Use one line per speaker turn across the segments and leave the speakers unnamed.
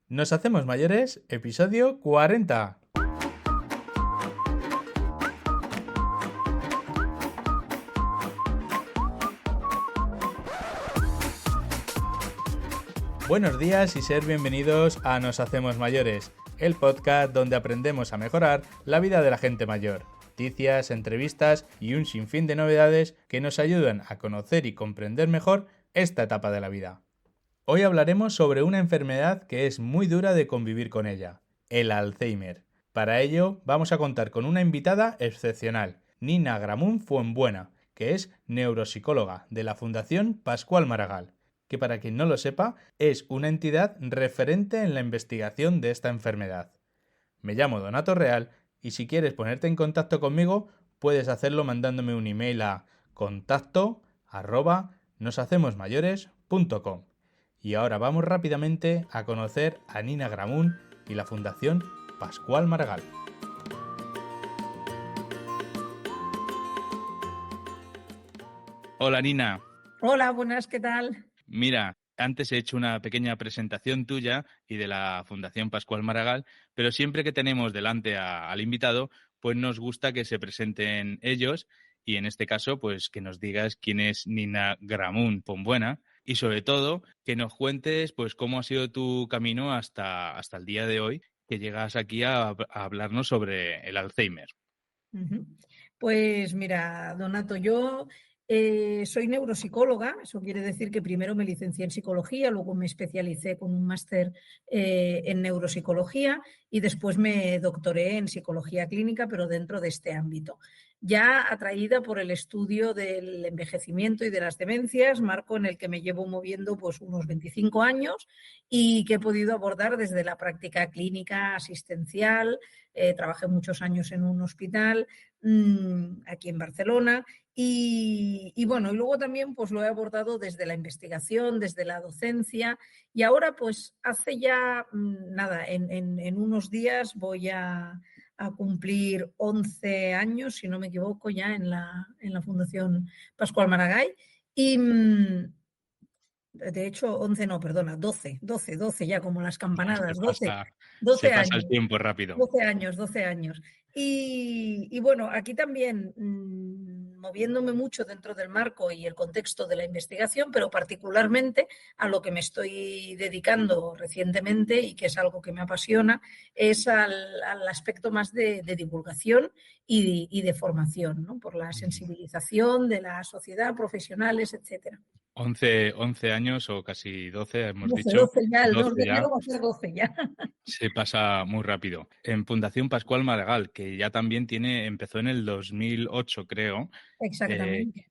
Nos hacemos mayores, episodio 40. Buenos días y ser bienvenidos a Nos hacemos mayores, el podcast donde aprendemos a mejorar la vida de la gente mayor. Noticias, entrevistas y un sinfín de novedades que nos ayudan a conocer y comprender mejor esta etapa de la vida. Hoy hablaremos sobre una enfermedad que es muy dura de convivir con ella, el Alzheimer. Para ello vamos a contar con una invitada excepcional, Nina Gramunt Fuenbuena, que es neuropsicóloga de la Fundación Pascual Maragall, que para quien no lo sepa es una entidad referente en la investigación de esta enfermedad. Me llamo Donato Real y si quieres ponerte en contacto conmigo puedes hacerlo mandándome un email a contacto@noshacemosmayores.com. Y ahora vamos rápidamente a conocer a Nina Gramunt y la Fundación Pascual Maragall. Hola Nina.
Hola, buenas, ¿qué tal?
Mira, antes he hecho una pequeña presentación tuya y de la Fundación Pascual Maragall, pero siempre que tenemos delante al invitado, pues nos gusta que se presenten ellos y en este caso, pues que nos digas quién es Nina Gramunt Fuenbuena y sobre todo que nos cuentes pues cómo ha sido tu camino hasta el día de hoy que llegas aquí a hablarnos sobre el Alzheimer.
Ujú. Pues mira, Donato, yo soy neuropsicóloga, eso quiere decir que primero me licencié en psicología, luego me especialicé con un máster en neuropsicología y después me doctoré en psicología clínica, pero dentro de este ámbito. Ya atraída por el estudio del envejecimiento y de las demencias, marco en el que me llevo moviendo pues unos 25 años y que he podido abordar desde la práctica clínica asistencial. Trabajé muchos años en un hospital aquí en Barcelona y bueno, y luego también pues lo he abordado desde la investigación, desde la docencia y ahora pues hace ya nada, en unos días voy a cumplir 11 años, si no me equivoco, ya en la Fundación Pascual Maragall y de hecho 11 no, perdona, 12 ya como las campanadas, 12,
Se
12
pasa el
años.
tiempo rápido.
12 años, 12 años. Y bueno, aquí también moviéndome mucho dentro del marco y el contexto de la investigación, pero particularmente a lo que me estoy dedicando recientemente y que es algo que me apasiona, es al aspecto más de divulgación y de formación, ¿no? Por la sensibilización de la sociedad, profesionales, etcétera.
11 años o casi 12, hemos
12,
dicho.
12 ya, el 2
12
de
ya.
enero va a ser 12 ya.
Se pasa muy rápido. En Fundación Pascual Maragall, que ya también empezó en el 2008, creo. Eh,
Exactamente.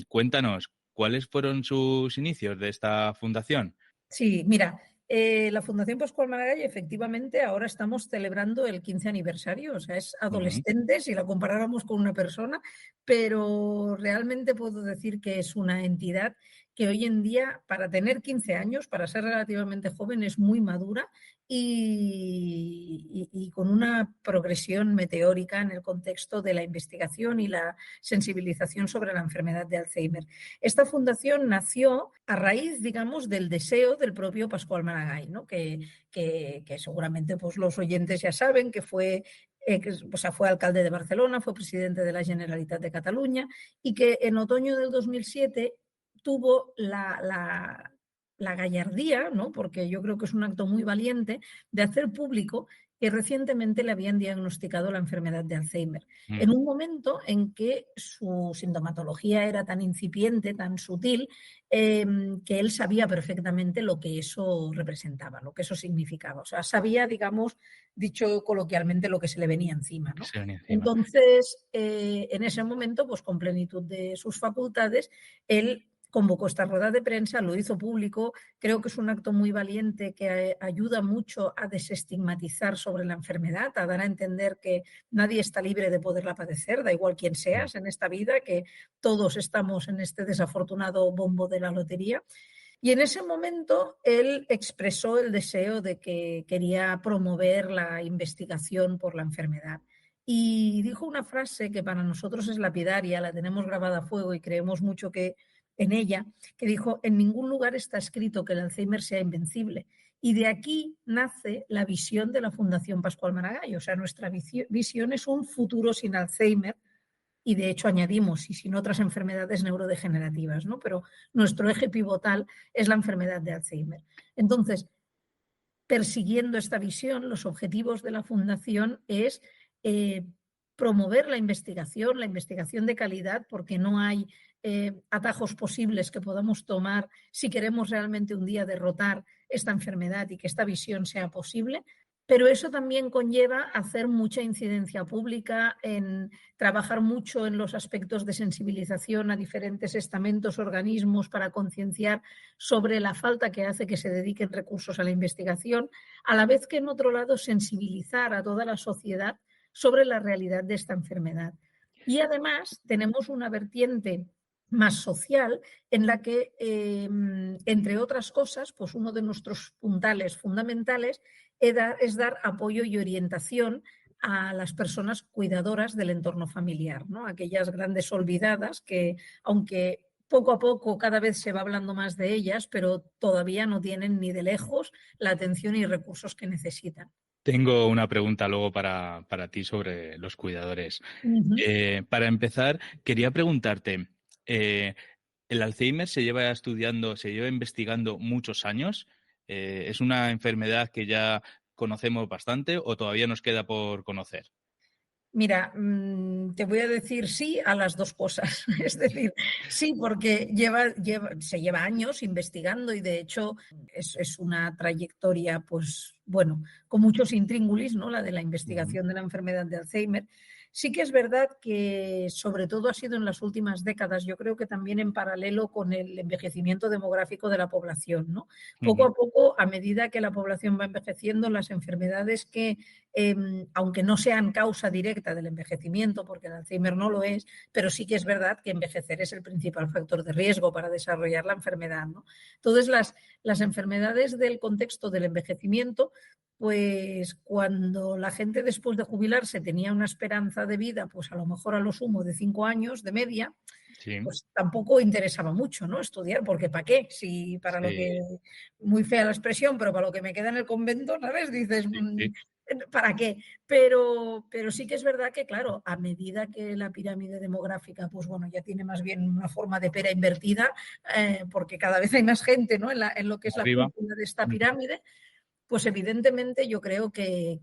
Cuéntanos, ¿cuáles fueron sus inicios de esta fundación?
Sí, mira, la Fundación Pascual Maragall efectivamente ahora estamos celebrando el 15 aniversario, o sea, es
Ujú.
adolescente si la comparáramos con una persona, pero realmente puedo decir que es una entidad que hoy en día, para tener 15 años, para ser relativamente joven, es muy madura y con una progresión meteórica en el contexto de la investigación y la sensibilización sobre la enfermedad de Alzheimer. Esta fundación nació a raíz, digamos, del deseo del propio Pascual Maragall, ¿no? que seguramente pues, los oyentes ya saben que fue o sea, fue alcalde de Barcelona, fue presidente de la Generalitat de Cataluña y que en otoño del 2007 tuvo la gallardía, ¿no? Porque yo creo que es un acto muy valiente, de hacer público que recientemente le habían diagnosticado la enfermedad de Alzheimer, en
Mm.
un momento en que su sintomatología era tan incipiente, tan sutil, que él sabía perfectamente lo que eso representaba, lo que eso significaba. O sea, sabía, digamos, dicho coloquialmente, lo que se le venía encima,
Que
¿no?
se ven encima.
Entonces, en ese momento, pues con plenitud de sus facultades, él convocó esta rueda de prensa, lo hizo público. Creo que es un acto muy valiente que ayuda mucho a desestigmatizar sobre la enfermedad, a dar a entender que nadie está libre de poderla padecer, da igual quién
Mm.
seas en esta vida, que todos estamos en este desafortunado bombo de la lotería. Y en ese momento él expresó el deseo de que quería promover la investigación por la enfermedad. Y dijo una frase que para nosotros es lapidaria, la tenemos grabada a fuego y creemos mucho que en ella, que dijo: en ningún lugar está escrito que el Alzheimer sea invencible. Y de aquí nace la visión de la Fundación Pascual Maragall. O sea, nuestra visión es un futuro sin Alzheimer, y de hecho añadimos y sin otras enfermedades neurodegenerativas, ¿no? Pero nuestro eje pivotal es la enfermedad de Alzheimer. Entonces, persiguiendo esta visión, los objetivos de la Fundación es promover la investigación de calidad, porque no hay atajos posibles que podamos tomar si queremos realmente un día derrotar esta enfermedad y que esta visión sea posible. Pero eso también conlleva hacer mucha incidencia pública, en trabajar mucho en los aspectos de sensibilización a diferentes estamentos, organismos, para concienciar sobre la falta que hace que se dediquen recursos a la investigación, a la vez que, en otro lado, sensibilizar a toda la sociedad sobre la realidad de esta enfermedad. Y además tenemos una vertiente más social, en la que, entre otras cosas, pues uno de nuestros puntales fundamentales es dar apoyo y orientación a las personas cuidadoras del entorno familiar, ¿no? Aquellas grandes olvidadas que, aunque poco a poco cada vez se va hablando más de ellas, pero todavía no tienen ni de lejos la atención y recursos que necesitan.
Tengo una pregunta luego para ti sobre los cuidadores.
Uh-huh.
Para empezar, quería preguntarte, eh, ¿el Alzheimer se lleva estudiando, se lleva investigando muchos años? ¿Es una enfermedad que ya conocemos bastante o todavía nos queda por conocer?
Mira, te voy a decir sí a las dos cosas. Es decir, sí, porque se lleva años investigando, y de hecho es una trayectoria, pues bueno, con muchos intríngulis, ¿no? La de la
Ujú.
investigación de la enfermedad de Alzheimer. Sí que es verdad que sobre todo ha sido en las últimas décadas, yo creo que también en paralelo con el envejecimiento demográfico de la población, ¿no? Poco
Ujú.
a poco, a medida que la población va envejeciendo, las enfermedades que, aunque no sean causa directa del envejecimiento, porque el Alzheimer no lo es, pero sí que es verdad que envejecer es el principal factor de riesgo para desarrollar la enfermedad, ¿no? Entonces, las enfermedades del contexto del envejecimiento, pues cuando la gente después de jubilarse tenía una esperanza de vida, pues a lo mejor a lo sumo de 5 años de media,
Sí,
pues tampoco interesaba mucho, ¿no? Estudiar, porque ¿para qué? Si para lo
sí,
que, muy fea la expresión, pero para lo que me queda en el convento, ¿sabes? Dices,
sí, sí.
¿para qué? Pero sí que es verdad que, claro, a medida que la pirámide demográfica, pues bueno, ya tiene más bien una forma de pera invertida, porque cada vez hay más gente, ¿no? En lo que es la
Arriba.
cúpula de esta
Ujú.
pirámide, pues evidentemente yo creo que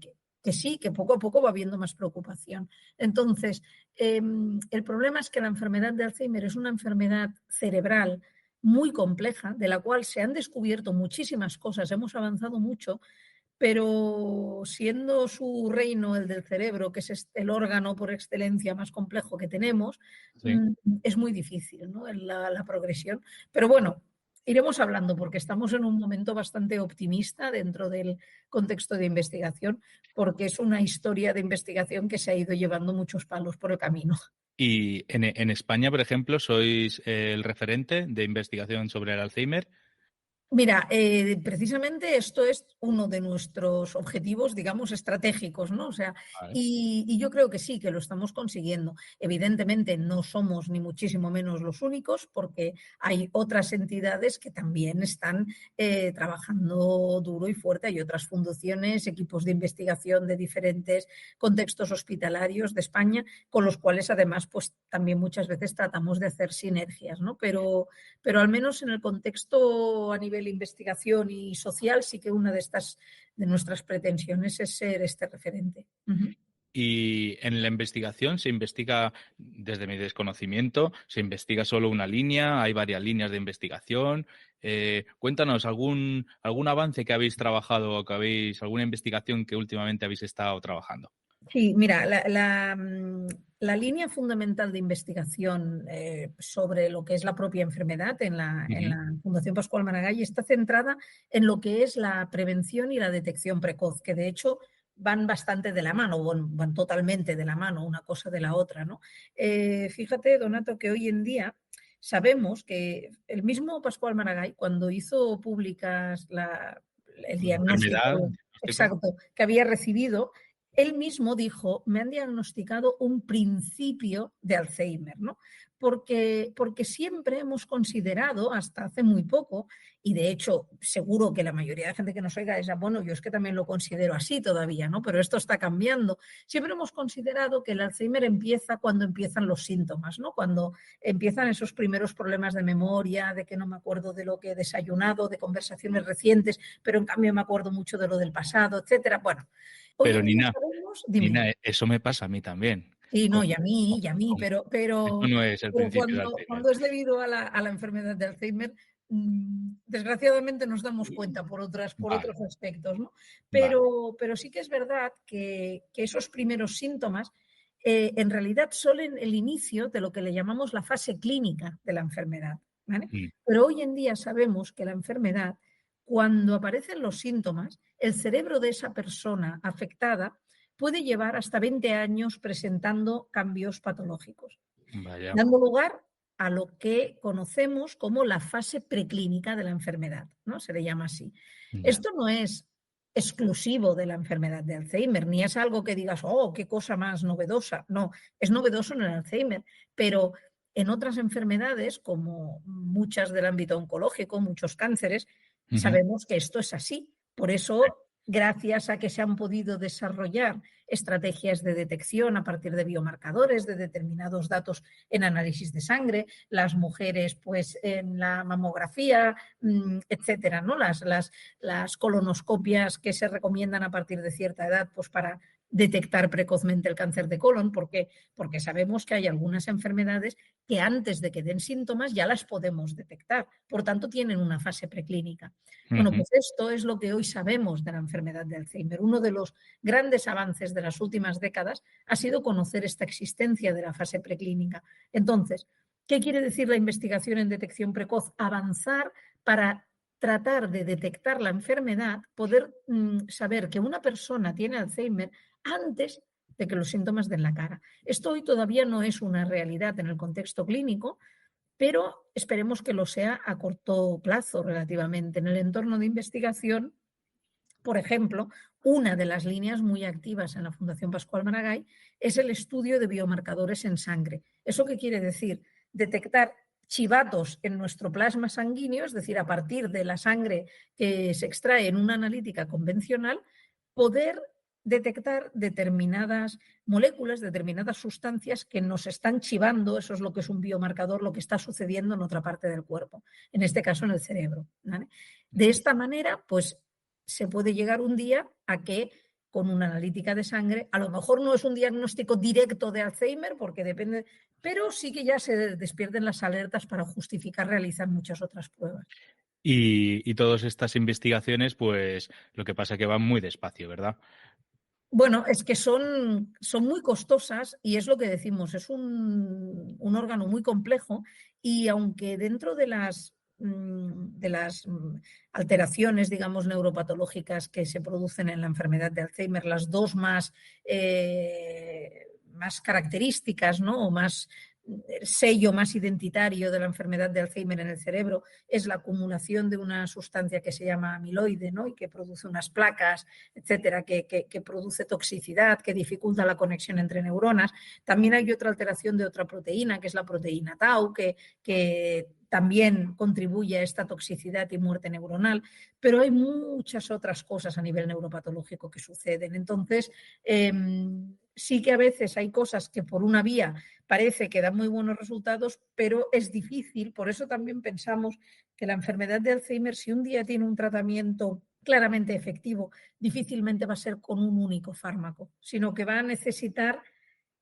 sí, que poco a poco va habiendo más preocupación. Entonces, el problema es que la enfermedad de Alzheimer es una enfermedad cerebral muy compleja, de la cual se han descubierto muchísimas cosas, hemos avanzado mucho, pero siendo su reino el del cerebro, que es el órgano por excelencia más complejo que tenemos,
Sí.
es muy difícil, ¿no? La progresión. Pero bueno, iremos hablando, porque estamos en un momento bastante optimista dentro del contexto de investigación, porque es una historia de investigación que se ha ido llevando muchos palos por el camino.
Y en España, por ejemplo, sois el referente de investigación sobre el Alzheimer.
Mira, precisamente esto es uno de nuestros objetivos, digamos, estratégicos, ¿no? O sea,
Vale.
y yo creo que sí, que lo estamos consiguiendo. Evidentemente no somos ni muchísimo menos los únicos, porque hay otras entidades que también están trabajando duro y fuerte. Hay otras fundaciones, equipos de investigación de diferentes contextos hospitalarios de España, con los cuales además, pues también muchas veces tratamos de hacer sinergias, ¿no? Pero al menos en el contexto a nivel investigación y social, sí que una de nuestras pretensiones es ser este referente. Uh-huh.
Y en la investigación se investiga, desde mi desconocimiento, se investiga solo una línea, hay varias líneas de investigación. Cuéntanos algún avance que habéis trabajado o alguna investigación que últimamente habéis estado trabajando.
Sí, mira, la línea fundamental de investigación sobre lo que es la propia enfermedad en
Ujú.
la Fundación Pascual Maragall está centrada en lo que es la prevención y la detección precoz, que de hecho van bastante de la mano, van totalmente de la mano una cosa de la otra, ¿no? Fíjate, Donato, que hoy en día sabemos que el mismo Pascual Maragall, cuando hizo públicas el
La enfermedad,
diagnóstico
diagnóstico.
exacto que había recibido, él mismo dijo, me han diagnosticado un principio de Alzheimer, ¿no? Porque siempre hemos considerado, hasta hace muy poco, y de hecho seguro que la mayoría de gente que nos oiga es, bueno, yo es que también lo considero así todavía, ¿no? Pero esto está cambiando. Siempre hemos considerado que el Alzheimer empieza cuando empiezan los síntomas, ¿no? Cuando empiezan esos primeros problemas de memoria, de que no me acuerdo de lo que he desayunado, de conversaciones recientes, pero en cambio me acuerdo mucho de lo del pasado, etcétera. Bueno, hoy
Pero
en día
Nina,
sabemos, dime.
eso me pasa a mí también.
Sí, no,
Con-
y a mí,
con-
pero,
Esto
pero,
no es el
pero
principio de
cuando,
Alzheimer.
cuando es debido a la enfermedad de Alzheimer, desgraciadamente nos damos cuenta por
Vale,
otros aspectos, ¿no?
vale.
Pero sí que es verdad que esos primeros síntomas en realidad son el inicio de lo que le llamamos la fase clínica de la enfermedad, ¿vale?
Mm,
Pero hoy en día sabemos que la enfermedad, cuando aparecen los síntomas, el cerebro de esa persona afectada puede llevar hasta 20 años presentando cambios patológicos,
vaya.
dando lugar a lo que conocemos como la fase preclínica de la enfermedad, ¿no? Se le llama así.
Ya.
Esto no es exclusivo de la enfermedad de Alzheimer, ni es algo que digas, oh, qué cosa más novedosa. No, es novedoso en el Alzheimer, pero en otras enfermedades, como muchas del ámbito oncológico, muchos cánceres,
Ujú.
sabemos que esto es así. Por eso, gracias a que se han podido desarrollar estrategias de detección a partir de biomarcadores, de determinados datos en análisis de sangre, las mujeres pues en la mamografía, etcétera, ¿no? Las colonoscopias que se recomiendan a partir de cierta edad pues para detectar precozmente el cáncer de colon, porque sabemos que hay algunas enfermedades que antes de que den síntomas ya las podemos detectar, por tanto tienen una fase preclínica. Bueno,
Ujú.
pues esto es lo que hoy sabemos de la enfermedad de Alzheimer. Uno de los grandes avances de las últimas décadas ha sido conocer esta existencia de la fase preclínica. Entonces, ¿qué quiere decir la investigación en detección precoz? Avanzar para tratar de detectar la enfermedad, poder saber que una persona tiene Alzheimer antes de que los síntomas den la cara. Esto hoy todavía no es una realidad en el contexto clínico, pero esperemos que lo sea a corto plazo relativamente. En el entorno de investigación, por ejemplo, una de las líneas muy activas en la Fundación Pascual Maragall es el estudio de biomarcadores en sangre. ¿Eso qué quiere decir? Detectar chivatos en nuestro plasma sanguíneo, es decir, a partir de la sangre que se extrae en una analítica convencional, poder detectar determinadas moléculas, determinadas sustancias que nos están chivando, eso es lo que es un biomarcador, lo que está sucediendo en otra parte del cuerpo, en este caso en el cerebro, ¿vale? De esta manera, pues se puede llegar un día a que con una analítica de sangre, a lo mejor no es un diagnóstico directo de Alzheimer, porque depende, pero sí que ya se despierten las alertas para justificar realizar muchas otras pruebas.
Y todas estas investigaciones, pues lo que pasa es que van muy despacio, ¿verdad?
Bueno, es que son muy costosas y es lo que decimos, es un órgano muy complejo y aunque dentro de las alteraciones, digamos, neuropatológicas que se producen en la enfermedad de Alzheimer, las dos más características, ¿no? O más el sello más identitario de la enfermedad de Alzheimer en el cerebro es la acumulación de una sustancia que se llama amiloide, ¿no? Y que produce unas placas, etcétera, que produce toxicidad, que dificulta la conexión entre neuronas. También hay otra alteración de otra proteína, que es la proteína tau, que también contribuye a esta toxicidad y muerte neuronal, pero hay muchas otras cosas a nivel neuropatológico que suceden. Entonces, sí que a veces hay cosas que por una vía parece que dan muy buenos resultados, pero es difícil. Por eso también pensamos que la enfermedad de Alzheimer, si un día tiene un tratamiento claramente efectivo, difícilmente va a ser con un único fármaco, sino que va a necesitar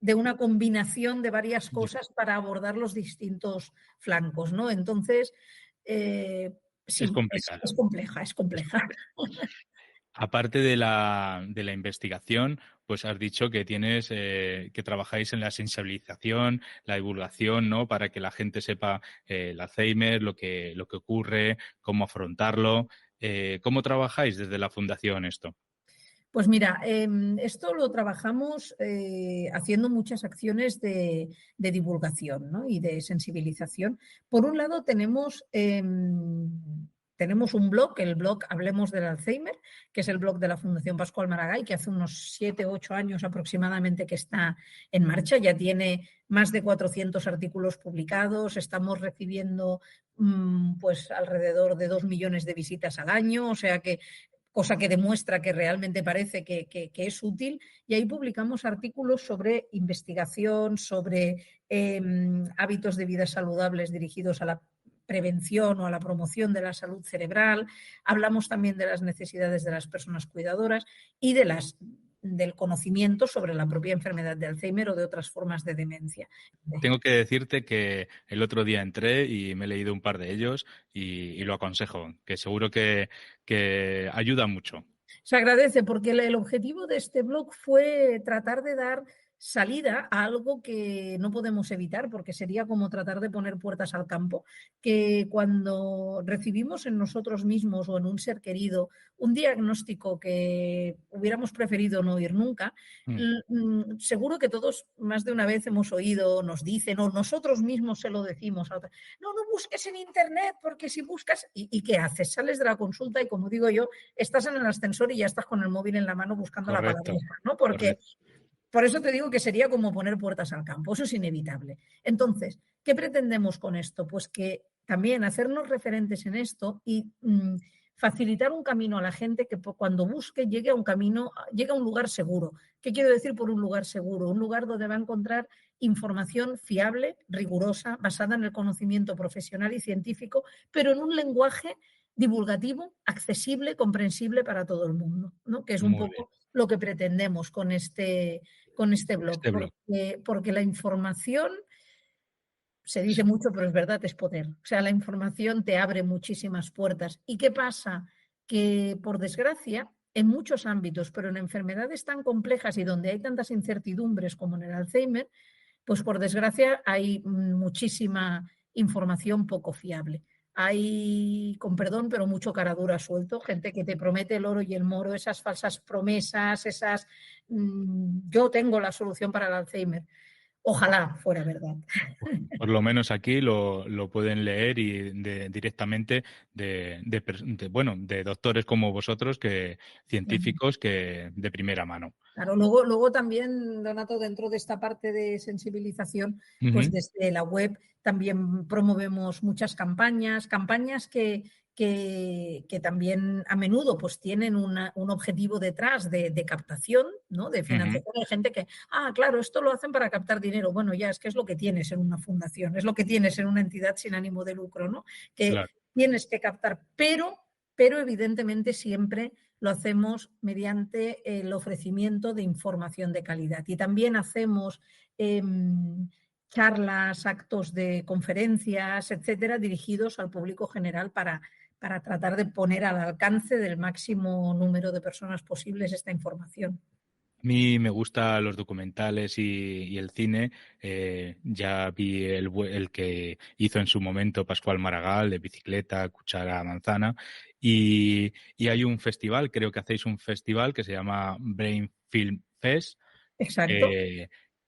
de una combinación de varias cosas para abordar los distintos flancos, ¿no? Entonces,
Es
sí,
complicado.
es compleja, es
Es
compleja.
complicado. Aparte de la investigación, pues has dicho que tienes que trabajáis en la sensibilización, la divulgación, ¿no? Para que la gente sepa el Alzheimer, lo que ocurre, cómo afrontarlo. ¿Cómo trabajáis desde la fundación esto?
Pues mira, esto lo trabajamos haciendo muchas acciones de divulgación, ¿no? Y de sensibilización. Por un lado, tenemos tenemos un blog, el blog Hablemos del Alzheimer, que es el blog de la Fundación Pascual Maragall, que hace unos 7 u 8 años aproximadamente que está en marcha. Ya tiene más de 400 artículos publicados. Estamos recibiendo pues alrededor de 2 millones de visitas al año, o sea que cosa que demuestra que realmente parece que es útil. Y ahí publicamos artículos sobre investigación, sobre hábitos de vida saludables dirigidos a la prevención o a la promoción de la salud cerebral. Hablamos también de las necesidades de las personas cuidadoras y del conocimiento sobre la propia enfermedad de Alzheimer o de otras formas de demencia.
Tengo que decirte que el otro día entré y me he leído un par de ellos y lo aconsejo, que seguro que ayuda mucho.
Se agradece porque el objetivo de este blog fue tratar de dar salida a algo que no podemos evitar, porque sería como tratar de poner puertas al campo, que cuando recibimos en nosotros mismos o en un ser querido un diagnóstico que hubiéramos preferido no oír nunca, seguro que todos más de una vez hemos oído, nos dicen, o nosotros mismos se lo decimos a otra, no busques en internet, porque si buscas, ¿y qué haces? Sales de la consulta y, como digo yo, estás en el ascensor y ya estás con el móvil en la mano buscando la palabra, ¿no? Porque por eso te digo que sería como poner puertas al campo, eso es inevitable. Entonces, ¿qué pretendemos con esto? Pues que también hacernos referentes en esto y facilitar un camino a la gente que cuando busque llegue a un camino, llegue a un lugar seguro. ¿Qué quiero decir por un lugar seguro? Un lugar donde va a encontrar información fiable, rigurosa, basada en el conocimiento profesional y científico, pero en un lenguaje divulgativo, accesible, comprensible para todo el mundo, ¿no? Que es un poco lo que pretendemos con este blog. Porque la información, se dice mucho, pero es verdad, es poder. O sea, la información te abre muchísimas puertas. ¿Y qué pasa? Que, por desgracia, en muchos ámbitos, pero en enfermedades tan complejas y donde hay tantas incertidumbres como en el Alzheimer, pues por desgracia hay muchísima información poco fiable. Hay, con perdón, pero mucho cara dura suelto, gente que te promete el oro y el moro, esas falsas promesas, yo tengo la solución para el Alzheimer. Ojalá fuera verdad.
Por lo menos aquí lo pueden leer y directamente de doctores como vosotros, científicos, que de primera mano.
Claro, luego también, Donato, dentro de esta parte de sensibilización, pues desde la web también promovemos muchas campañas que también a menudo pues tienen un objetivo detrás de captación, ¿no? De financiación. Hay gente que, claro, esto lo hacen para captar dinero. Bueno, ya es que es lo que tienes en una fundación, es lo que tienes en una entidad sin ánimo de lucro, ¿no? Que tienes que captar, pero evidentemente siempre lo hacemos mediante el ofrecimiento de información de calidad. Y también hacemos charlas, actos de conferencias, etcétera, dirigidos al público general para tratar de poner al alcance del máximo número de personas posibles esta información.
A mí me gustan los documentales y el cine. Ya vi el que hizo en su momento Pascual Maragall, de bicicleta, cuchara, manzana. Y hay un festival, creo que hacéis un festival que se llama Brain Film Fest.
Exacto.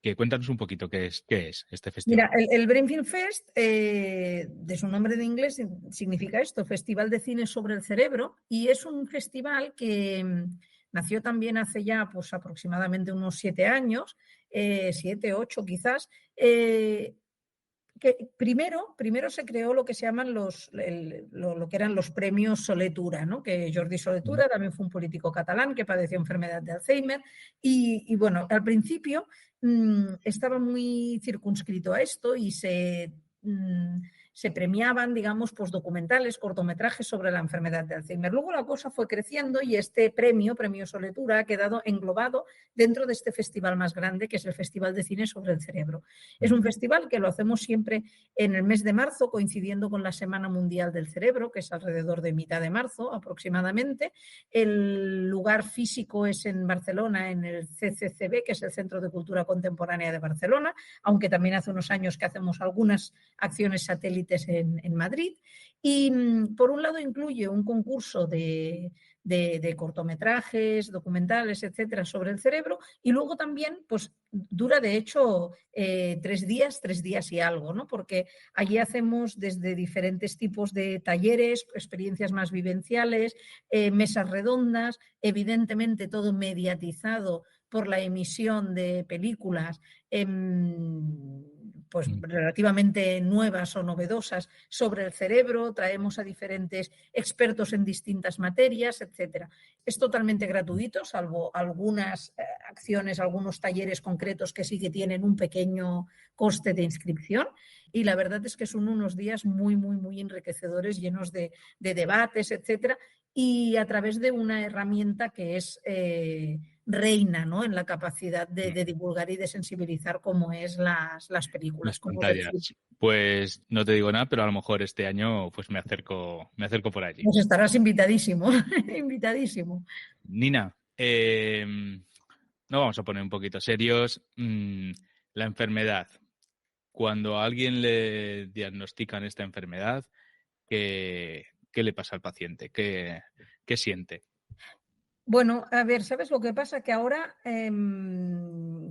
Que cuéntanos un poquito qué es este festival.
Mira, el Brain Film Fest, de su nombre en inglés, significa esto, Festival de Cine sobre el Cerebro, y es un festival que nació también hace ya pues aproximadamente unos 7 años, 7, 8 quizás, que primero se creó lo que se llaman lo que eran los premios Soletura, ¿no? Que Jordi Soletura también fue un político catalán que padeció enfermedad de Alzheimer y bueno, al principio estaba muy circunscrito a esto y se premiaban, digamos, pues documentales, cortometrajes sobre la enfermedad de Alzheimer. Luego la cosa fue creciendo y este premio Soletura, ha quedado englobado dentro de este festival más grande, que es el Festival de Cine sobre el Cerebro. Es un festival que lo hacemos siempre en el mes de marzo, coincidiendo con la Semana Mundial del Cerebro, que es alrededor de mitad de marzo aproximadamente. El lugar físico es en Barcelona, en el CCCB, que es el Centro de Cultura Contemporánea de Barcelona, aunque también hace unos años que hacemos algunas acciones satélites satélites en Madrid. Y por un lado incluye un concurso de cortometrajes, documentales, etcétera, sobre el cerebro, y luego también pues dura de hecho 3 días y algo, ¿no? Porque allí hacemos desde diferentes tipos de talleres, experiencias más vivenciales, mesas redondas, evidentemente todo mediatizado por la emisión de películas pues relativamente nuevas o novedosas sobre el cerebro, traemos a diferentes expertos en distintas materias, etcétera. Es totalmente gratuito, salvo algunas acciones, algunos talleres concretos que sí que tienen un pequeño coste de inscripción, y la verdad es que son unos días muy, muy, muy enriquecedores, llenos de debates, etcétera, y a través de una herramienta que es reina, ¿no?, en la capacidad de divulgar y de sensibilizar, como es las películas.
Las
Como decir.
pantallas. Pues no te digo nada, pero a lo mejor este año pues me acerco por allí.
Pues estarás invitadísimo, invitadísimo.
Nina, no vamos a poner un poquito serios. La enfermedad. Cuando a alguien le diagnostican esta enfermedad, ¿qué le pasa al paciente? ¿Qué siente?
Bueno, a ver, ¿sabes lo que pasa? Que ahora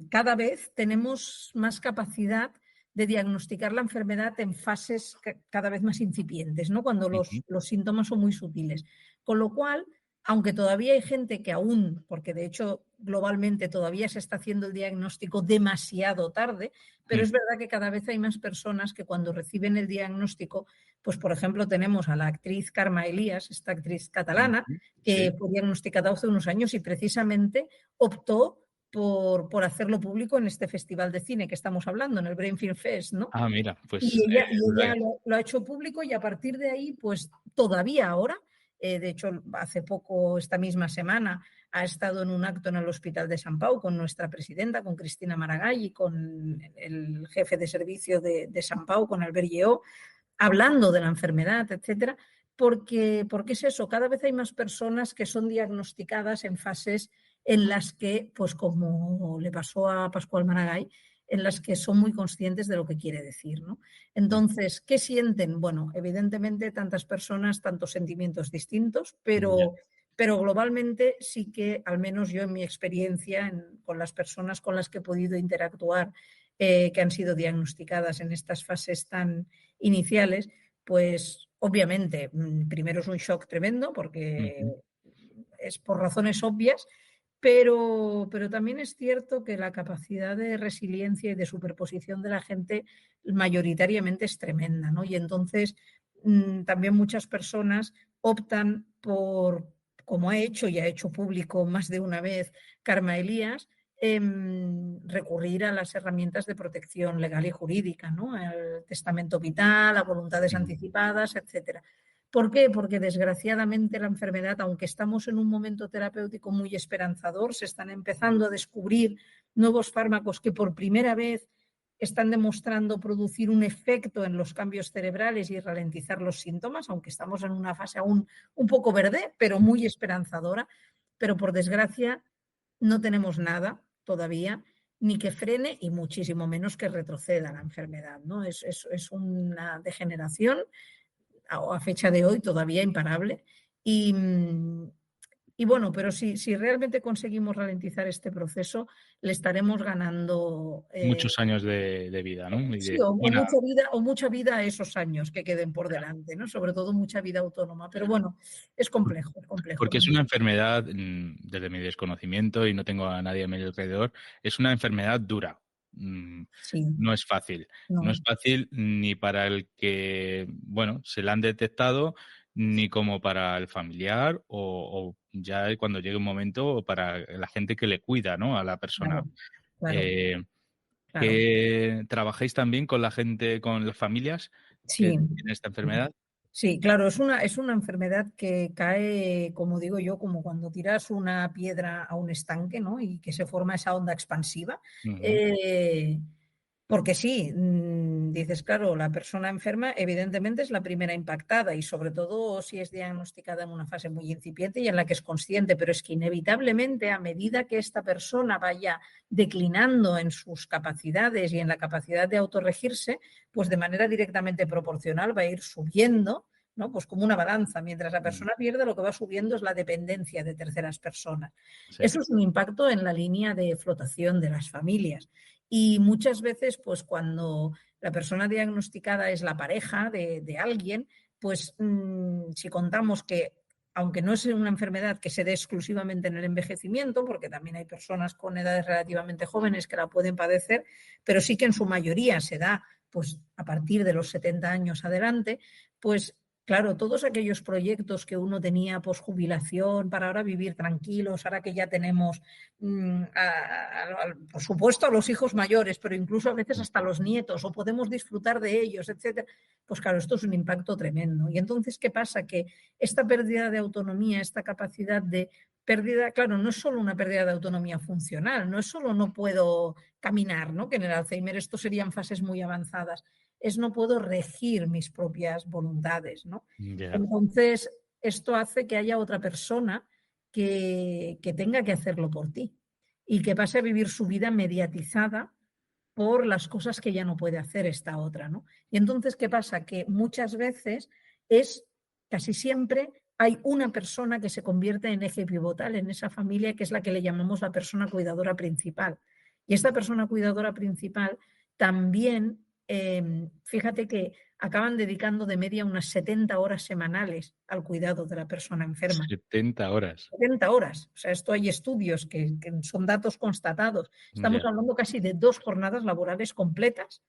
cada vez tenemos más capacidad de diagnosticar la enfermedad en fases cada vez más incipientes, ¿no? Cuando los síntomas son muy sutiles. Con lo cual, aunque todavía hay gente que aún, porque de hecho globalmente todavía se está haciendo el diagnóstico demasiado tarde, pero es verdad que cada vez hay más personas que cuando reciben el diagnóstico, pues por ejemplo tenemos a la actriz Carme Elías, esta actriz catalana, que fue diagnosticada hace unos años y precisamente optó por hacerlo público en este festival de cine que estamos hablando, en el Brain Film Fest, ¿no?
Ah, mira, pues...
Y ella lo ha hecho público, y a partir de ahí, pues todavía ahora, de hecho, hace poco, esta misma semana, ha estado en un acto en el Hospital de Sant Pau con nuestra presidenta, con Cristina Maragall, y con el jefe de servicio de Sant Pau, con Albert Lleó, hablando de la enfermedad, etcétera, porque es eso, cada vez hay más personas que son diagnosticadas en fases en las que, pues como le pasó a Pascual Maragall, en las que son muy conscientes de lo que quiere decir, ¿no? Entonces, ¿qué sienten? Bueno, evidentemente tantas personas, tantos sentimientos distintos, pero globalmente sí que, al menos yo en mi experiencia con las personas con las que he podido interactuar, que han sido diagnosticadas en estas fases tan iniciales, pues obviamente primero es un shock tremendo porque es por razones obvias, pero también es cierto que la capacidad de resiliencia y de superposición de la gente mayoritariamente es tremenda, ¿no? Y entonces también muchas personas optan por, como ha hecho y ha hecho público más de una vez Carme Elías, recurrir a las herramientas de protección legal y jurídica, ¿no? El testamento vital, a voluntades anticipadas, etcétera. ¿Por qué? Porque desgraciadamente la enfermedad, aunque estamos en un momento terapéutico muy esperanzador, se están empezando a descubrir nuevos fármacos que por primera vez están demostrando producir un efecto en los cambios cerebrales y ralentizar los síntomas, aunque estamos en una fase aún un poco verde, pero muy esperanzadora. Pero por desgracia no tenemos nada todavía, ni que frene y muchísimo menos que retroceda la enfermedad, ¿no? Es una degeneración a fecha de hoy todavía imparable. Y bueno, pero si realmente conseguimos ralentizar este proceso, le estaremos ganando
muchos años de vida, ¿no?
Sí, o mucha vida a esos años que queden por delante, ¿no? Sobre todo mucha vida autónoma. Pero bueno, es complejo, es complejo.
Porque es una enfermedad, desde mi desconocimiento, y no tengo a nadie a mi alrededor, es una enfermedad dura.
Sí.
No es fácil. No es fácil ni para el que, bueno, se la han detectado, ni como para el familiar o ya cuando llegue un momento para la gente que le cuida, ¿no?, a la persona.
Claro.
¿Que trabajáis también con la gente, con las familias que tienen esta enfermedad?
Sí, claro, es una enfermedad que cae, como digo yo, como cuando tiras una piedra a un estanque, ¿no? Y que se forma esa onda expansiva. Porque sí, dices, claro, la persona enferma evidentemente es la primera impactada y sobre todo si es diagnosticada en una fase muy incipiente y en la que es consciente, pero es que inevitablemente a medida que esta persona vaya declinando en sus capacidades y en la capacidad de autorregirse, pues de manera directamente proporcional va a ir subiendo, ¿no? Pues como una balanza. Mientras la persona pierde, lo que va subiendo es la dependencia de terceras personas.
Sí.
Eso es un impacto en la línea de flotación de las familias. Y muchas veces, pues cuando la persona diagnosticada es la pareja de alguien, pues si contamos que, aunque no es una enfermedad que se dé exclusivamente en el envejecimiento, porque también hay personas con edades relativamente jóvenes que la pueden padecer, pero sí que en su mayoría se da pues a partir de los 70 años adelante, pues claro, todos aquellos proyectos que uno tenía posjubilación para ahora vivir tranquilos, ahora que ya tenemos, por supuesto, a los hijos mayores, pero incluso a veces hasta los nietos, o podemos disfrutar de ellos, etcétera. Pues claro, esto es un impacto tremendo. Y entonces, ¿qué pasa? Que esta pérdida de autonomía, esta capacidad de pérdida, claro, no es solo una pérdida de autonomía funcional, no es solo no puedo caminar, ¿no? Que en el Alzheimer esto serían fases muy avanzadas, es no puedo regir mis propias voluntades, ¿no?
Yeah.
Entonces, esto hace que haya otra persona que tenga que hacerlo por ti y que pase a vivir su vida mediatizada por las cosas que ya no puede hacer esta otra, ¿no? Y entonces, ¿qué pasa? Que muchas veces casi siempre hay una persona que se convierte en eje pivotal en esa familia, que es la que le llamamos la persona cuidadora principal. Y esta persona cuidadora principal también, fíjate que acaban dedicando de media unas 70 horas semanales al cuidado de la persona enferma.
70 horas.
70 horas. O sea, esto hay estudios que son datos constatados. Estamos hablando casi de 2 jornadas laborales completas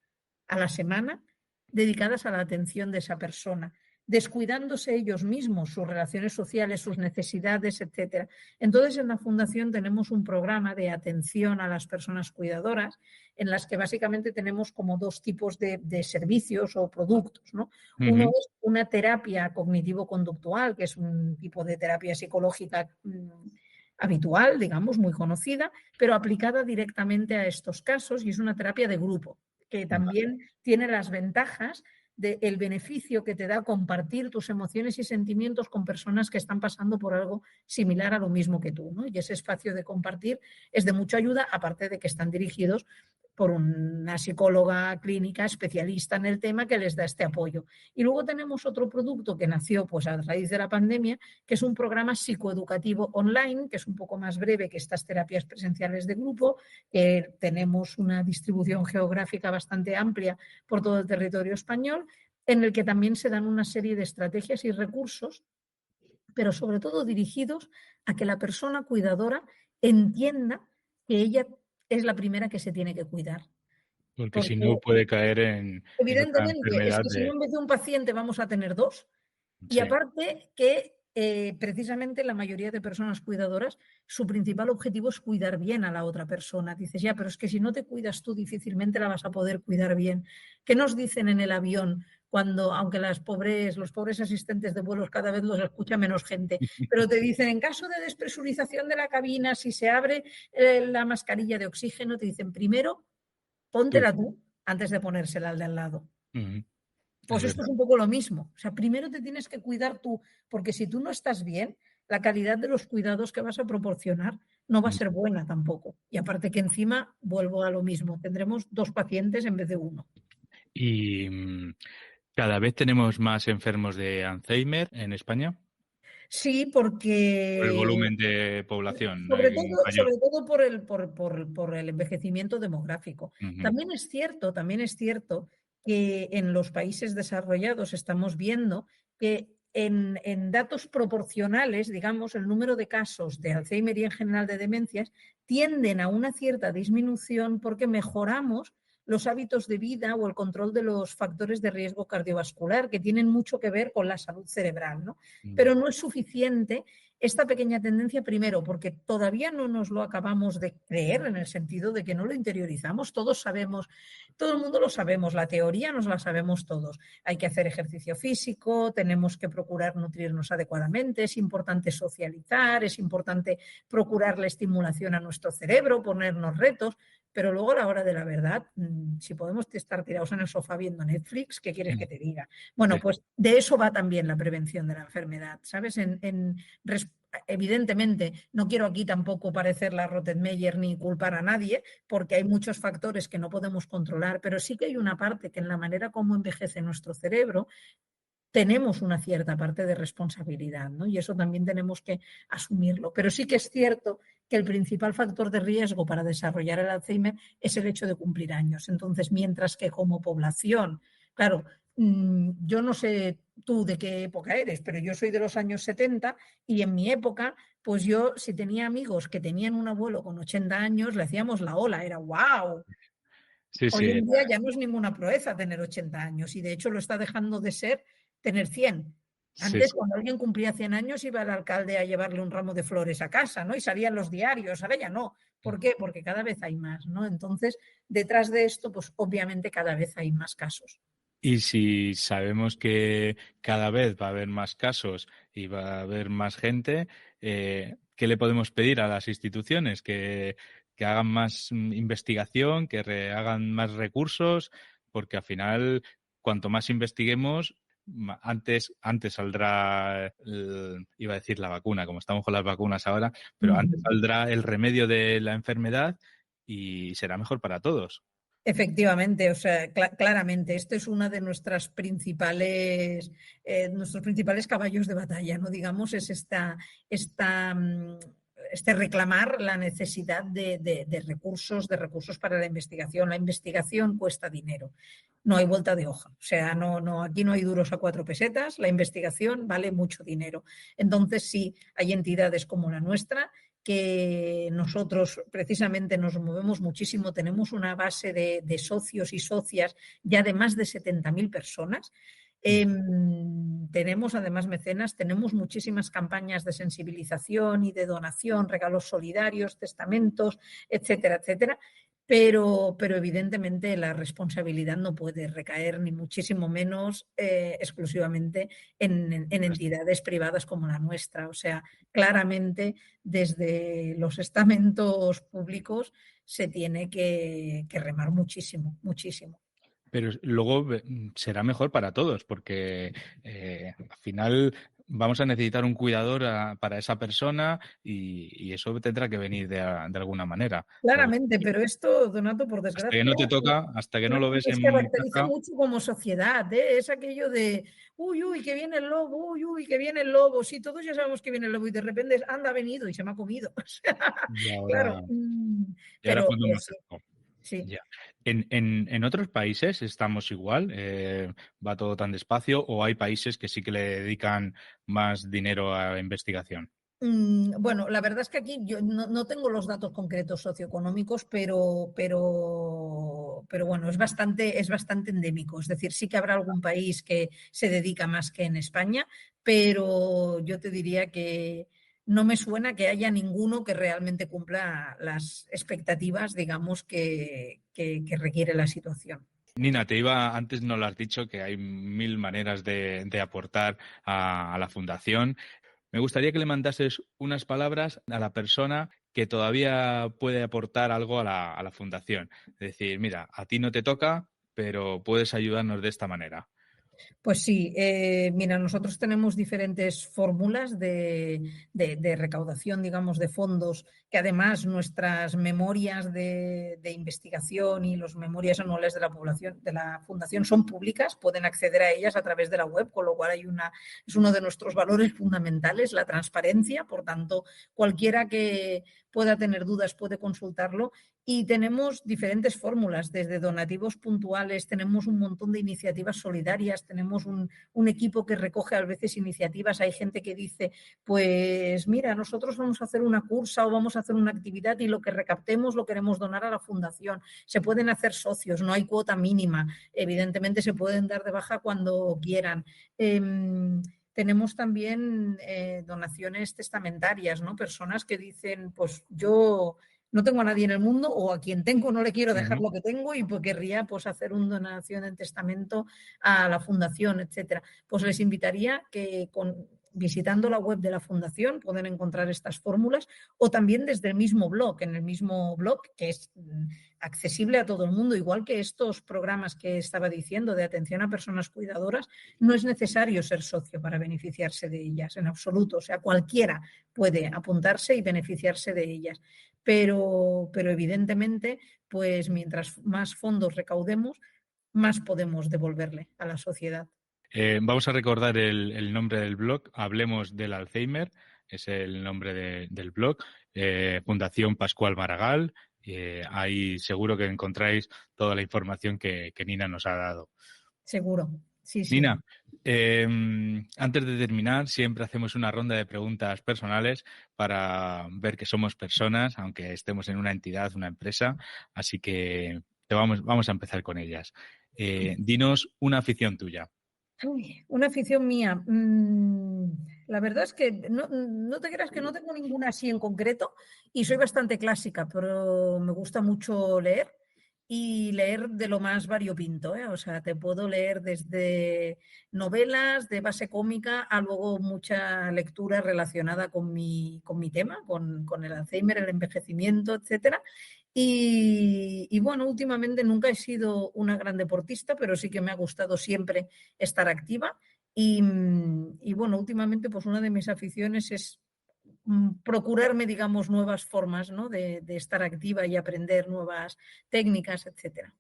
a la semana dedicadas a la atención de esa persona, descuidándose ellos mismos, sus relaciones sociales, sus necesidades, etcétera. Entonces, en la Fundación tenemos un programa de atención a las personas cuidadoras en las que básicamente tenemos como 2 tipos de servicios o productos, ¿no? Uno es una terapia cognitivo-conductual, que es un tipo de terapia psicológica habitual, digamos, muy conocida, pero aplicada directamente a estos casos, y es una terapia de grupo, que también tiene las ventajas del beneficio que te da compartir tus emociones y sentimientos con personas que están pasando por algo similar a lo mismo que tú, ¿no? Y ese espacio de compartir es de mucha ayuda, aparte de que están dirigidos por una psicóloga clínica especialista en el tema que les da este apoyo. Y luego tenemos otro producto que nació pues a raíz de la pandemia, que es un programa psicoeducativo online, que es un poco más breve que estas terapias presenciales de grupo, que tenemos una distribución geográfica bastante amplia por todo el territorio español, en el que también se dan una serie de estrategias y recursos, pero sobre todo dirigidos a que la persona cuidadora entienda que ella es la primera que se tiene que cuidar.
Porque si no puede caer en otra
evidentemente, es
enfermedad.
que si no en vez de un paciente vamos a tener 2. Y
Sí.
aparte que precisamente la mayoría de personas cuidadoras, su principal objetivo es cuidar bien a la otra persona. Dices, ya, pero es que si no te cuidas tú, difícilmente la vas a poder cuidar bien. ¿Qué nos dicen en el avión cuando, aunque los pobres asistentes de vuelos cada vez los escucha menos gente, pero te dicen, en caso de despresurización de la cabina, si se abre la mascarilla de oxígeno, te dicen, primero, póntela tú antes de ponérsela al de al lado. Pues esto es un poco lo mismo. O sea, primero te tienes que cuidar tú, porque si tú no estás bien, la calidad de los cuidados que vas a proporcionar no va a ser buena tampoco. Y aparte que encima, vuelvo a lo mismo, tendremos 2 pacientes en vez de 1.
¿Y cada vez tenemos más enfermos de Alzheimer en España?
Sí, porque...
Por el volumen de población
Sobre
mayor.
todo por el envejecimiento demográfico. También es cierto que en los países desarrollados estamos viendo que en datos proporcionales, digamos, el número de casos de Alzheimer y en general de demencias tienden a una cierta disminución porque mejoramos los hábitos de vida o el control de los factores de riesgo cardiovascular que tienen mucho que ver con la salud cerebral, ¿no? Pero no es suficiente esta pequeña tendencia, primero, porque todavía no nos lo acabamos de creer en el sentido de que no lo interiorizamos. Todos sabemos, todo el mundo lo sabemos, la teoría nos la sabemos todos. Hay que hacer ejercicio físico, tenemos que procurar nutrirnos adecuadamente, es importante socializar, es importante procurar la estimulación a nuestro cerebro, ponernos retos, pero luego a la hora de la verdad, si podemos estar tirados en el sofá viendo Netflix, ¿qué quieres que te diga? Bueno, pues de eso va también la prevención de la enfermedad, ¿sabes? Evidentemente, no quiero aquí tampoco parecer la Rottenmeier ni culpar a nadie, porque hay muchos factores que no podemos controlar, pero sí que hay una parte que en la manera como envejece nuestro cerebro tenemos una cierta parte de responsabilidad, ¿no? Y eso también tenemos que asumirlo. Pero sí que es cierto que el principal factor de riesgo para desarrollar el Alzheimer es el hecho de cumplir años. Entonces, mientras que como población, claro, yo no sé tú de qué época eres, pero yo soy de los años 70 y en mi época, pues yo si tenía amigos que tenían un abuelo con 80 años, le hacíamos la ola, era wow.
Sí,
Hoy
sí.
en día ya no es ninguna proeza tener 80 años y de hecho lo está dejando de ser tener 100.
Sí,
Antes,
sí.
cuando alguien cumplía 100 años, iba el alcalde a llevarle un ramo de flores a casa, ¿no? Y salían los diarios, ahora ya no. ¿Por qué? Porque cada vez hay más, ¿no? Entonces, detrás de esto, pues obviamente cada vez hay más casos.
Y si sabemos que cada vez va a haber más casos y va a haber más gente, ¿qué le podemos pedir a las instituciones? Que hagan más investigación, que hagan más recursos, porque al final, cuanto más investiguemos, antes saldrá, iba a decir la vacuna, como estamos con las vacunas ahora, pero antes saldrá el remedio de la enfermedad y será mejor para todos.
Efectivamente, o sea, claramente, este es uno de nuestros principales caballos de batalla, ¿no? Digamos, es esta, este reclamar la necesidad de recursos para la investigación. La investigación cuesta dinero, no hay vuelta de hoja. O sea, aquí no hay duros a 4 pesetas, la investigación vale mucho dinero. Entonces, sí, hay entidades como la nuestra que nosotros precisamente nos movemos muchísimo, tenemos una base de socios y socias ya de más de 70.000 personas. Tenemos además mecenas, tenemos muchísimas campañas de sensibilización y de donación, regalos solidarios, testamentos, etcétera, etcétera. Pero evidentemente la responsabilidad no puede recaer ni muchísimo menos exclusivamente en entidades privadas como la nuestra. O sea, claramente desde los estamentos públicos se tiene que remar muchísimo, muchísimo.
Pero luego será mejor para todos, porque al final vamos a necesitar un cuidador para esa persona y eso tendrá que venir de alguna manera.
Claramente, pero esto, Donato, por
Hasta que
desgracia,
no te toca, hasta que no lo ves
nos
en
caracteriza
casa,
mucho como sociedad, ¿eh? Es aquello de, uy, uy, que viene el lobo, uy, uy, que viene el lobo. Sí, todos ya sabemos que viene el lobo y de repente anda, ha venido y se me ha comido. O sea,
y
claro,
ahora,
pero
cuando me
sí,
acerco.
sí.
Ya. En otros países estamos igual, va todo tan despacio, o hay países que sí que le dedican más dinero a investigación.
Bueno, la verdad es que aquí yo no tengo los datos concretos socioeconómicos, pero bueno, es bastante endémico. Es decir, sí que habrá algún país que se dedica más que en España, pero yo te diría que no me suena que haya ninguno que realmente cumpla las expectativas, digamos, que requiere la situación.
Nina, antes no lo has dicho, que hay 1000 maneras de aportar a la fundación. Me gustaría que le mandases unas palabras a la persona que todavía puede aportar algo a la fundación. Es decir, mira, a ti no te toca, pero puedes ayudarnos de esta manera.
Pues sí, mira, nosotros tenemos diferentes fórmulas de recaudación, digamos, de fondos, que además nuestras memorias de investigación y las memorias anuales de la población, de la fundación son públicas, pueden acceder a ellas a través de la web, con lo cual es uno de nuestros valores fundamentales, la transparencia. Por tanto, cualquiera que pueda tener dudas puede consultarlo. Y tenemos diferentes fórmulas, desde donativos puntuales, tenemos un montón de iniciativas solidarias, tenemos un equipo que recoge a veces iniciativas. Hay gente que dice, pues mira, nosotros vamos a hacer una cursa o vamos a hacer una actividad y lo que recaptemos lo queremos donar a la fundación. Se pueden hacer socios, no hay cuota mínima. Evidentemente se pueden dar de baja cuando quieran. Tenemos también donaciones testamentarias, ¿no? Personas que dicen, pues yo no tengo a nadie en el mundo o a quien tengo no le quiero dejar lo que tengo y pues querría pues hacer una donación en testamento a la fundación, etcétera. Pues les invitaría que visitando la web de la Fundación pueden encontrar estas fórmulas o también desde el mismo blog, en el mismo blog que es accesible a todo el mundo, igual que estos programas que estaba diciendo de atención a personas cuidadoras, no es necesario ser socio para beneficiarse de ellas en absoluto, o sea, cualquiera puede apuntarse y beneficiarse de ellas, pero evidentemente, pues mientras más fondos recaudemos, más podemos devolverle a la sociedad.
Vamos a recordar el nombre del blog, Hablemos del Alzheimer, es el nombre del blog, Fundación Pascual Maragall. Ahí seguro que encontráis toda la información que Nina nos ha dado.
Seguro, sí.
Nina, antes de terminar, siempre hacemos una ronda de preguntas personales para ver que somos personas, aunque estemos en una entidad, una empresa, así que vamos a empezar con ellas. Dinos una afición tuya.
Uy, una afición mía. La verdad es que no te creas que no tengo ninguna así en concreto y soy bastante clásica, pero me gusta mucho leer y leer de lo más variopinto, ¿eh? O sea, te puedo leer desde novelas de base cómica a luego mucha lectura relacionada con mi tema, con el Alzheimer, el envejecimiento, etcétera. Y bueno, últimamente nunca he sido una gran deportista, pero sí que me ha gustado siempre estar activa. Y bueno, últimamente pues una de mis aficiones es procurarme, digamos, nuevas formas, ¿no? de estar activa y aprender nuevas técnicas, etcétera.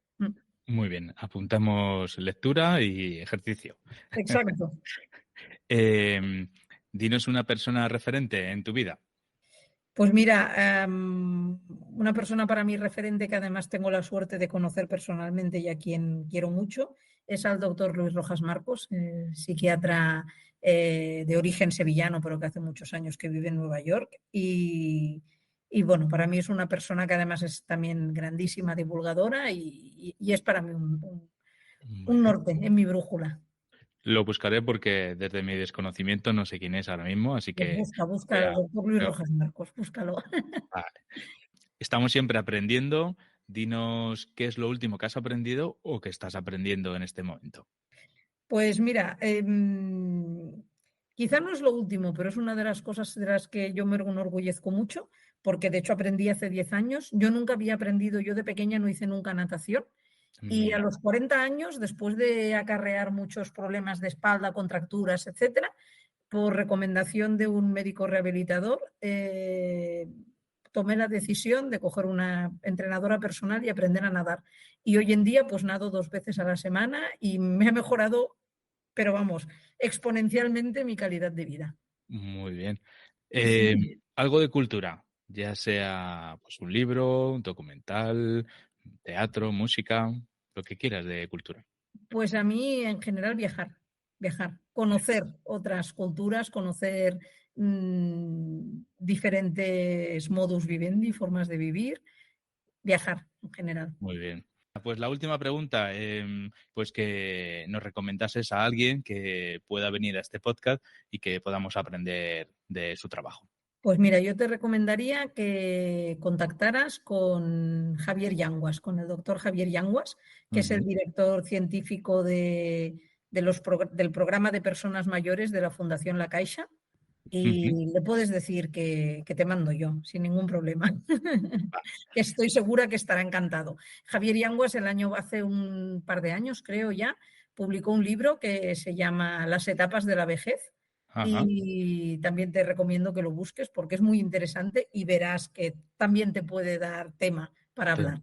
Muy bien, apuntamos lectura y ejercicio.
Exacto.
Dinos una persona referente en tu vida.
Pues mira, una persona para mí referente que además tengo la suerte de conocer personalmente y a quien quiero mucho es al doctor Luis Rojas Marcos, psiquiatra de origen sevillano, pero que hace muchos años que vive en Nueva York. Y bueno, para mí es una persona que además es también grandísima divulgadora y es para mí un norte en mi brújula.
Lo buscaré porque desde mi desconocimiento no sé quién es ahora mismo, así
Pues
que
busca
voy
al
a...
doctor Luis Rojas Marcos, búscalo.
Vale. Estamos siempre aprendiendo. Dinos qué es lo último que has aprendido o que estás aprendiendo en este momento.
Pues mira, quizá no es lo último, pero es una de las cosas de las que yo me enorgullezco mucho, porque de hecho aprendí hace 10 años. Yo nunca había aprendido, yo de pequeña no hice nunca natación. Y a
Mira,
los 40 años, después de acarrear muchos problemas de espalda, contracturas, etcétera, por recomendación de un médico rehabilitador, tomé la decisión de coger una entrenadora personal y aprender a nadar. Y hoy en día, pues nado 2 veces a la semana y me ha mejorado, pero vamos, exponencialmente mi calidad de vida.
muy bien. Algo de cultura, ya sea pues, un libro, un documental, teatro, música, lo que quieras de cultura.
Pues a mí en general viajar, conocer otras culturas, conocer diferentes modus vivendi, formas de vivir, viajar en general.
Muy bien. Pues la última pregunta, pues que nos recomendases a alguien que pueda venir a este podcast y que podamos aprender de su trabajo.
Pues mira, yo te recomendaría que contactaras con Javier Yanguas, con el doctor Javier Yanguas, que es el director científico del programa de personas mayores de la Fundación La Caixa. Y le puedes decir que te mando yo, sin ningún problema. Que estoy segura que estará encantado. Javier Yanguas hace un par de años, creo ya, publicó un libro que se llama Las etapas de la vejez.
Ajá.
Y también te recomiendo que lo busques porque es muy interesante y verás que también te puede dar tema para hablar.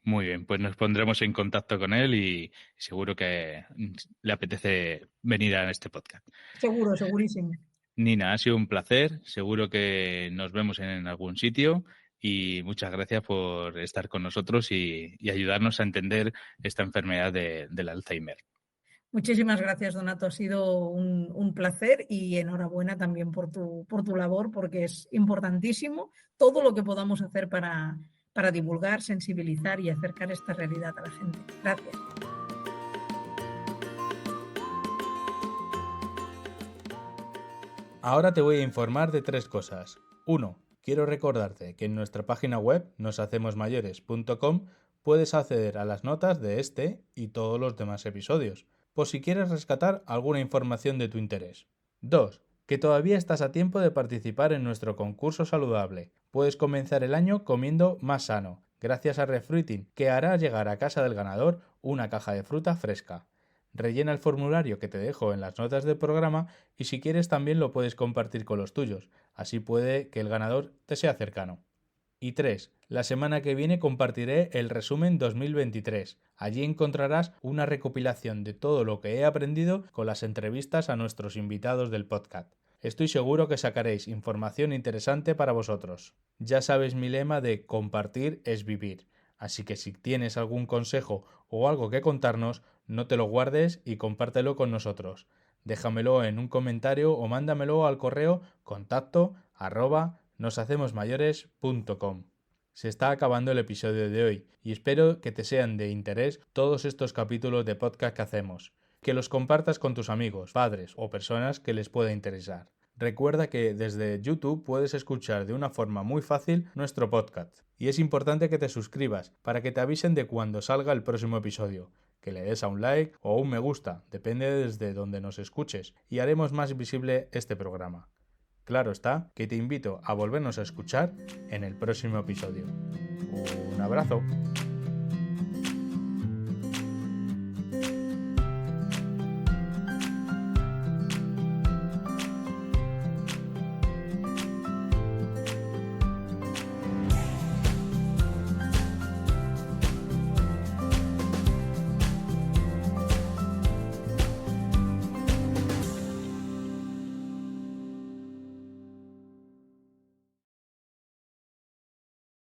Muy bien, pues nos pondremos en contacto con él y seguro que le apetece venir a este podcast.
Seguro, segurísimo.
Nina, ha sido un placer, seguro que nos vemos en algún sitio y muchas gracias por estar con nosotros y ayudarnos a entender esta enfermedad del Alzheimer.
Muchísimas gracias, Donato. Ha sido un placer y enhorabuena también por tu labor, porque es importantísimo todo lo que podamos hacer para divulgar, sensibilizar y acercar esta realidad a la gente. Gracias.
Ahora te voy a informar de 3 cosas. 1. Quiero recordarte que en nuestra página web noshacemosmayores.com puedes acceder a las notas de este y todos los demás episodios, por si quieres rescatar alguna información de tu interés. 2. que todavía estás a tiempo de participar en nuestro concurso saludable. Puedes comenzar el año comiendo más sano, gracias a Refruiting, que hará llegar a casa del ganador una caja de fruta fresca. Rellena el formulario que te dejo en las notas del programa y si quieres también lo puedes compartir con los tuyos, así puede que el ganador te sea cercano. Y 3. La semana que viene compartiré el resumen 2023. Allí encontrarás una recopilación de todo lo que he aprendido con las entrevistas a nuestros invitados del podcast. Estoy seguro que sacaréis información interesante para vosotros. Ya sabes mi lema de compartir es vivir. Así que si tienes algún consejo o algo que contarnos, no te lo guardes y compártelo con nosotros. Déjamelo en un comentario o mándamelo al correo contacto@noshacemosmayores.com. Se está acabando el episodio de hoy y espero que te sean de interés todos estos capítulos de podcast que hacemos. Que los compartas con tus amigos, padres o personas que les pueda interesar. Recuerda que desde YouTube puedes escuchar de una forma muy fácil nuestro podcast y es importante que te suscribas para que te avisen de cuando salga el próximo episodio, que le des a un like o un me gusta, depende desde donde nos escuches y haremos más visible este programa. Claro está que te invito a volvernos a escuchar en el próximo episodio. Un abrazo.